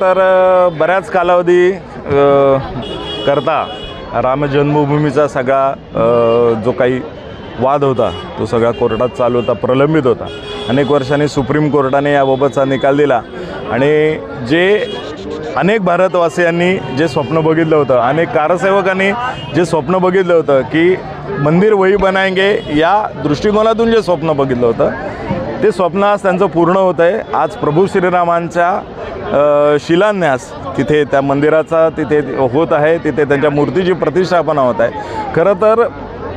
तर बऱ्याच कालावधी करता राम जन्मभूमीचा सगळा जो काही वाद होता तो सगळा कोर्टात चालू होता, प्रलंबित होता। अनेक वर्षांनी सुप्रीम कोर्टाने याबाबतचा निकाल दिला आणि जे अनेक भारतवासियांनी जे स्वप्न बघितलं होतं, अनेक कारसेवकांनी जे स्वप्न बघितलं होतं की मंदिर वही बनाएंगे या दृष्टिकोनातून जे स्वप्न बघितलं होतं ते स्वप्न आज त्यांचं पूर्ण होत आहे। आज प्रभू श्रीरामांच्या शिलान्यास तिथे त्या मंदिराचा तिथे होत आहे, तिथे त्यांच्या मूर्तीची प्रतिष्ठापना होत आहे। खरं तर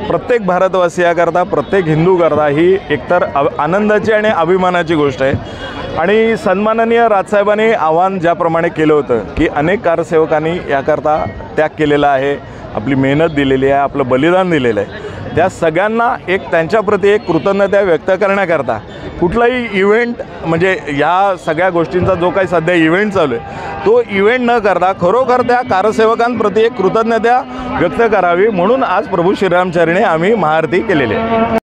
प्रत्येक भारतवासियाकरता, प्रत्येक हिंदूकरता ही एकतर आनंदाची आणि अभिमानाची गोष्ट आहे। आणि सन्माननीय राजसाहेबांनी आव्हान ज्याप्रमाणे केलं होतं की अनेक कारसेवकांनी याकरता त्याग केलेला आहे, आपली मेहनत दिलेली आहे, आपलं बलिदान दिलेलं आहे, त्या सगळ्यांना एक त्यांच्याप्रती एक कृतज्ञता व्यक्त करण्याकरता कुठलाही इव्हेंट म्हणजे या सगळ्या गोष्टींचा जो काही सध्या इव्हेंट चालू आहे तो इव्हेंट न करता खरोखर त्या कारसेवकांप्रती एक कृतज्ञता व्यक्त करावी म्हणून आज प्रभू श्रीरामचरणी आम्ही महाआरती केलेली आहे।